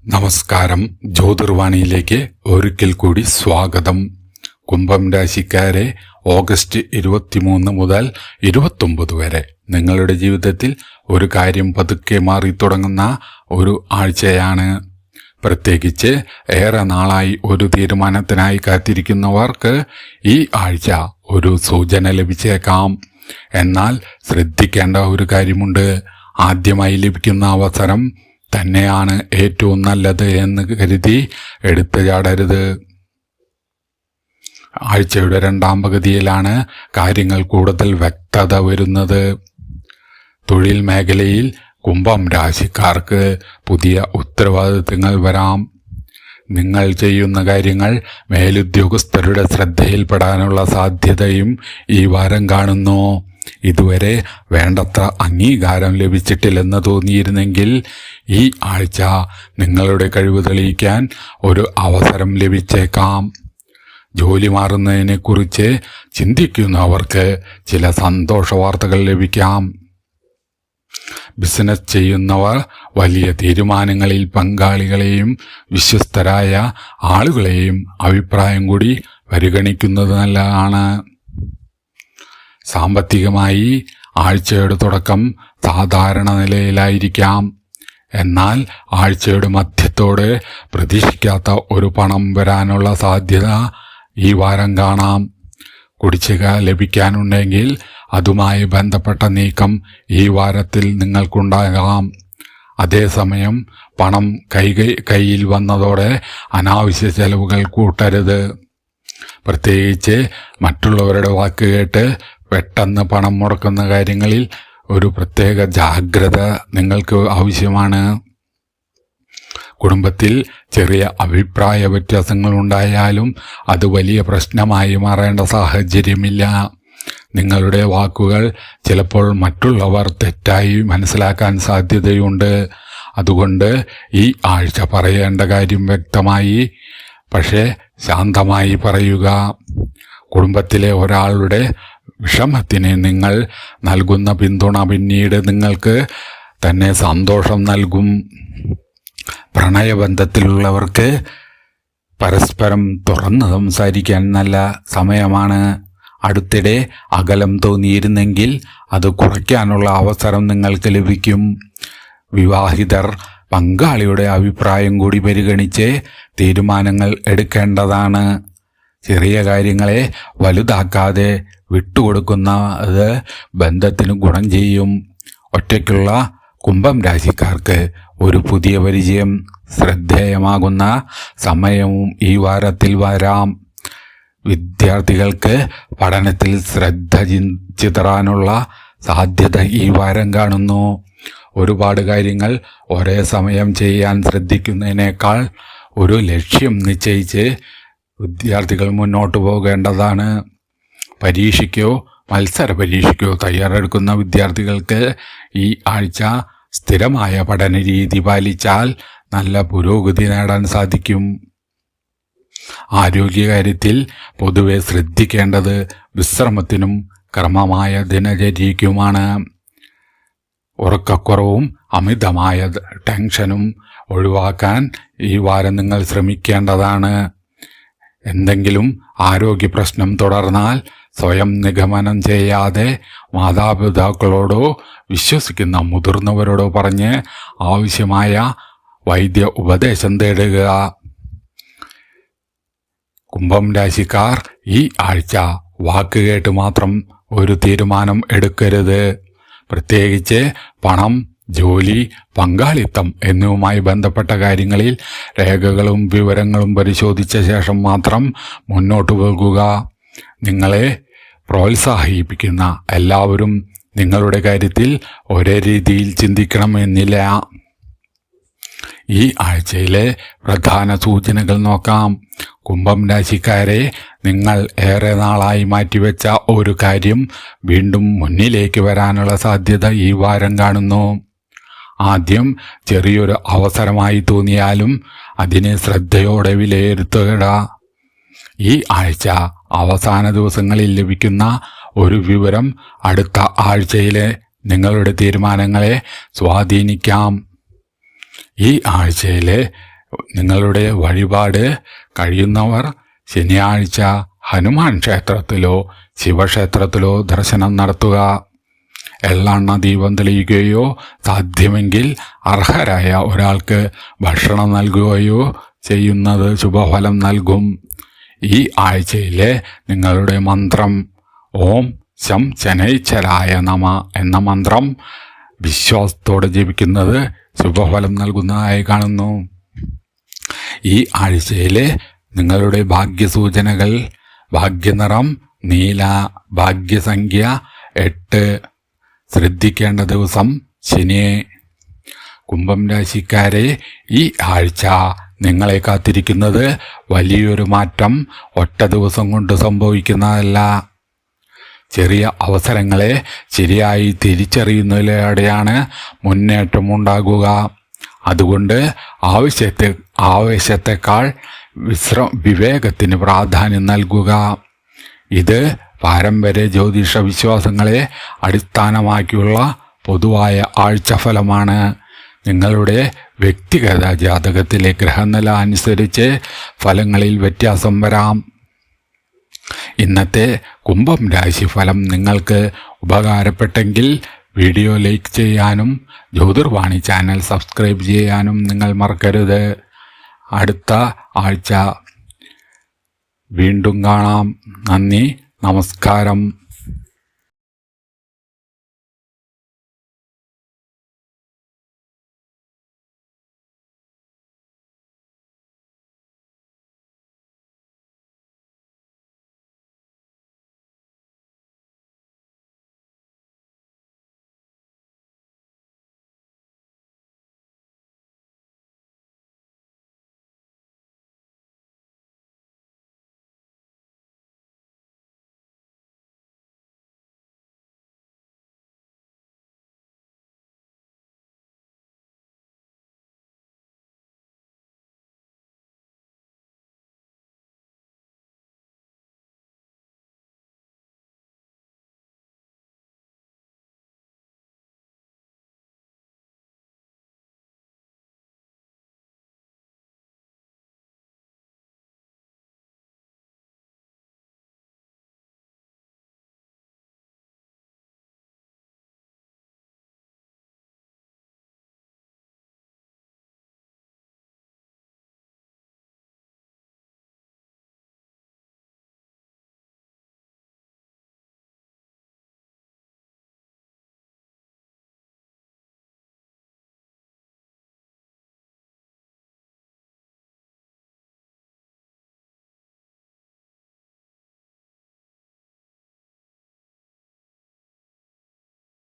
നമസ്കാരം. ജ്യോതിർവാണിയിലേക്ക് ഒരിക്കൽ കൂടി സ്വാഗതം. കുംഭം രാശിക്കാരെ ഓഗസ്റ്റ് 23 മുതൽ 29 വരെ നിങ്ങളുടെ ജീവിതത്തിൽ ഒരു കാര്യം പതുക്കെ മാറി തുടങ്ങുന്ന ഒരു ആഴ്ചയാണ്. പ്രത്യേകിച്ച് ഏറെ നാളായി ഒരു തീരുമാനത്തിനായി കാത്തിരിക്കുന്നവർക്ക് ഈ ആഴ്ച ഒരു സൂചന ലഭിച്ചേക്കാം. എന്നാൽ ശ്രദ്ധിക്കേണ്ട ഒരു കാര്യമുണ്ട്. ആദ്യമായി ലഭിക്കുന്ന അവസരം തന്നെയാണ് ഏറ്റവും നല്ലത് എന്ന് കരുതി എടുത്തു ചാടരുത്. ആഴ്ചയുടെ രണ്ടാം പകുതിയിലാണ് കാര്യങ്ങൾ കൂടുതൽ വ്യക്തത വരുന്നത്. തൊഴിൽ മേഖലയിൽ കുംഭം രാശിക്കാർക്ക് പുതിയ ഉത്തരവാദിത്തങ്ങൾ വരാം. നിങ്ങൾ ചെയ്യുന്ന കാര്യങ്ങൾ മേലുദ്യോഗസ്ഥരുടെ ശ്രദ്ധയിൽപ്പെടാനുള്ള സാധ്യതയും ഈ വാരം കാണുന്നു. ഇതുവരെ വേണ്ടത്ര അംഗീകാരം ലഭിച്ചിട്ടില്ലെന്ന് തോന്നിയിരുന്നെങ്കിൽ ഈ ആഴ്ച നിങ്ങളുടെ കഴിവ് തെളിയിക്കാൻ ഒരു അവസരം ലഭിച്ചേക്കാം. ജോലി മാറുന്നതിനെക്കുറിച്ച് ചിന്തിക്കുന്നവർക്ക് ചില സന്തോഷ വാർത്തകൾ ലഭിക്കാം. ബിസിനസ് ചെയ്യുന്നവർ വലിയ തീരുമാനങ്ങളിൽ പങ്കാളികളെയും വിശ്വസ്തരായ ആളുകളെയും അഭിപ്രായം കൂടി പരിഗണിക്കുന്നത് നല്ലതാണ്. സാമ്പത്തികമായി ആഴ്ചയുടെ തുടക്കം സാധാരണ നിലയിലായിരിക്കാം. എന്നാൽ ആഴ്ചയുടെ മധ്യത്തോടെ പ്രതീക്ഷിക്കാത്ത ഒരു പണം വരാനുള്ള സാധ്യത ഈ വാരം കാണാം. കുടിശ്ശിക ലഭിക്കാനുണ്ടെങ്കിൽ അതുമായി ബന്ധപ്പെട്ട നീക്കം ഈ വാരത്തിൽ നിങ്ങൾക്കുണ്ടാകാം. അതേസമയം പണം കയ്യിൽ വന്നതോടെ അനാവശ്യ ചെലവുകൾ കൂട്ടരുത്. പ്രത്യേകിച്ച് മറ്റുള്ളവരുടെ വാക്ക് കേട്ട് പെട്ടെന്ന് പണം മുടക്കുന്ന കാര്യങ്ങളിൽ ഒരു പ്രത്യേക ജാഗ്രത നിങ്ങൾക്ക് ആവശ്യമാണ്. കുടുംബത്തിൽ ചെറിയ അഭിപ്രായ വ്യത്യാസങ്ങൾ ഉണ്ടായാലും അത് വലിയ പ്രശ്നമായി മാറേണ്ട സാഹചര്യമില്ല. നിങ്ങളുടെ വാക്കുകൾ ചിലപ്പോൾ മറ്റുള്ളവർ തെറ്റായി മനസ്സിലാക്കാൻ സാധ്യതയുണ്ട്. അതുകൊണ്ട് ഈ ആഴ്ച പറയേണ്ട കാര്യം വ്യക്തമായി പക്ഷേ ശാന്തമായി പറയുക. കുടുംബത്തിലെ ഒരാളുടെ വിഷമത്തിന് നിങ്ങൾ നൽകുന്ന പിന്തുണ പിന്നീട് നിങ്ങൾക്ക് തന്നെ സന്തോഷം നൽകും. പ്രണയബന്ധത്തിലുള്ളവർക്ക് പരസ്പരം തുറന്ന് സംസാരിക്കാൻ നല്ല സമയമാണ്. അടുത്തിടെ അകലം തോന്നിയിരുന്നെങ്കിൽ അത് കുറയ്ക്കാനുള്ള അവസരം നിങ്ങൾക്ക് ലഭിക്കും. വിവാഹിതർ പങ്കാളിയുടെ അഭിപ്രായം കൂടി പരിഗണിച്ച് തീരുമാനങ്ങൾ എടുക്കേണ്ടതാണ്. ചെറിയ കാര്യങ്ങളെ വലുതാക്കാതെ വിട്ടുകൊടുക്കുന്നത് ബന്ധത്തിന് ഗുണം ചെയ്യും. ഒറ്റയ്ക്കുള്ള കുംഭം രാശിക്കാർക്ക് ഒരു പുതിയ പരിചയം ശ്രദ്ധേയമാകുന്ന സമയവും ഈ വാരത്തിൽ വരാം. വിദ്യാർത്ഥികൾക്ക് പഠനത്തിൽ ശ്രദ്ധ ചിതറാനുള്ള സാധ്യത ഈ വാരം കാണുന്നു. ഒരുപാട് കാര്യങ്ങൾ ഒരേ സമയം ചെയ്യാൻ ശ്രദ്ധിക്കുന്നതിനേക്കാൾ ഒരു ലക്ഷ്യം നിശ്ചയിച്ച് വിദ്യാർത്ഥികൾ മുന്നോട്ട് പോകേണ്ടതാണ്. പരീക്ഷയ്ക്കോ മത്സര പരീക്ഷയ്ക്കോ തയ്യാറെടുക്കുന്ന വിദ്യാർത്ഥികൾക്ക് ഈ ആഴ്ച സ്ഥിരമായ പഠന രീതി പാലിച്ചാൽ നല്ല പുരോഗതി നേടാൻ സാധിക്കും. ആരോഗ്യകാര്യത്തിൽ പൊതുവെ ശ്രദ്ധിക്കേണ്ടത് വിശ്രമത്തിനും ക്രമമായ ദിനചര്യയ്ക്കുമാണ്. ഉറക്കക്കുറവും അമിതമായ ടെൻഷനും ഒഴിവാക്കാൻ ഈ വാരം നിങ്ങൾ ശ്രമിക്കേണ്ടതാണ്. എന്തെങ്കിലും ആരോഗ്യ പ്രശ്നം തുടർന്നാൽ സ്വയം നിഗമനം ചെയ്യാതെ മാതാപിതാക്കളോടോ വിശ്വസിക്കുന്ന മുതിർന്നവരോടോ പറഞ്ഞ് ആവശ്യമായ വൈദ്യ ഉപദേശം തേടുക. കുംഭം രാശിക്കാർ ഈ ആഴ്ച വാക്കുകേട്ട് മാത്രം ഒരു തീരുമാനം എടുക്കരുത്. പ്രത്യേകിച്ച് പണം, ജോലി, പങ്കാളിത്തം എന്നിവയുമായി ബന്ധപ്പെട്ട കാര്യങ്ങളിൽ രേഖകളും വിവരങ്ങളും പരിശോധിച്ച ശേഷം മാത്രം മുന്നോട്ടു പോകുക. നിങ്ങളെ പ്രോത്സാഹിപ്പിക്കുന്ന എല്ലാവരും നിങ്ങളുടെ കാര്യത്തിൽ ഒരേ രീതിയിൽ ചിന്തിക്കണമെന്നില്ല. ഈ ആഴ്ചയിലെ പ്രധാന സൂചനകൾ നോക്കാം. കുംഭം രാശിക്കാരെ, നിങ്ങൾ ഏറെ നാളായി മാറ്റിവെച്ച ഒരു കാര്യം വീണ്ടും മുന്നിലേക്ക് വരാനുള്ള സാധ്യത ഈ വാരം കാണുന്നു. ആദ്യം ചെറിയൊരു അവസരമായി തോന്നിയാലും അതിനെ ശ്രദ്ധയോടെ വിലയിരുത്തുക. ഈ ആഴ്ച അവസാന ദിവസങ്ങളിൽ ലഭിക്കുന്ന ഒരു വിവരം അടുത്ത ആഴ്ചയിലെ നിങ്ങളുടെ തീരുമാനങ്ങളെ സ്വാധീനിക്കാം. ഈ ആഴ്ചയിലെ നിങ്ങളുടെ വഴിപാട് കഴിയുന്നവർ ശനിയാഴ്ച ഹനുമാൻ ക്ഷേത്രത്തിലോ ശിവക്ഷേത്രത്തിലോ ദർശനം നടത്തുക. എള്ളെണ്ണ ദീപം തെളിയിക്കുകയോ സാധ്യമെങ്കിൽ അർഹരായ ഒരാൾക്ക് ഭക്ഷണം നൽകുകയോ ചെയ്യുന്നത് ശുഭഫലം നൽകും. ഈ ആഴ്ചയിലെ നിങ്ങളുടെ മന്ത്രം ഓം ശം ശനൈശ്വരായ നമ എന്ന മന്ത്രം വിശ്വാസത്തോടെ ജപിക്കുന്നത് ശുഭഫലം നൽകുന്നതായി കാണുന്നു. ഈ ആഴ്ചയിലെ നിങ്ങളുടെ ഭാഗ്യസൂചനകൾ: ഭാഗ്യനിറം നീല, ഭാഗ്യസംഖ്യ 8, ശ്രദ്ധിക്കേണ്ട ദിവസം ശനി. കുംഭം രാശിക്കാരെ, ഈ ആഴ്ച നിങ്ങളെ കാത്തിരിക്കുന്നത് വലിയൊരു മാറ്റം ഒറ്റ ദിവസം കൊണ്ട് സംഭവിക്കുന്നതല്ല. ചെറിയ അവസരങ്ങളെ ശരിയായി തിരിച്ചറിയുന്നതിലൂടെയാണ് മുന്നേറ്റമുണ്ടാകുക. അതുകൊണ്ട് ആവേശത്തെക്കാൾ വിവേകത്തിന് പ്രാധാന്യം നൽകുക. ഇത് പാരമ്പര്യ ജ്യോതിഷ വിശ്വാസങ്ങളെ അടിസ്ഥാനമാക്കിയുള്ള പൊതുവായ ആഴ്ചഫലമാണ്. നിങ്ങളുടെ വ്യക്തിഗത ജാതകത്തിലെ ഗ്രഹനില അനുസരിച്ച് ഫലങ്ങളിൽ വ്യത്യാസം വരാം. ഇന്നത്തെ കുംഭം രാശി ഫലം നിങ്ങൾക്ക് ഉപകാരപ്പെട്ടെങ്കിൽ വീഡിയോ ലൈക്ക് ചെയ്യാനും ജ്യോതിർവാണി ചാനൽ സബ്സ്ക്രൈബ് ചെയ്യാനും നിങ്ങൾ മറക്കരുത്. അടുത്ത ആഴ്ച വീണ്ടും കാണാം. നന്ദി, നമസ്കാരം.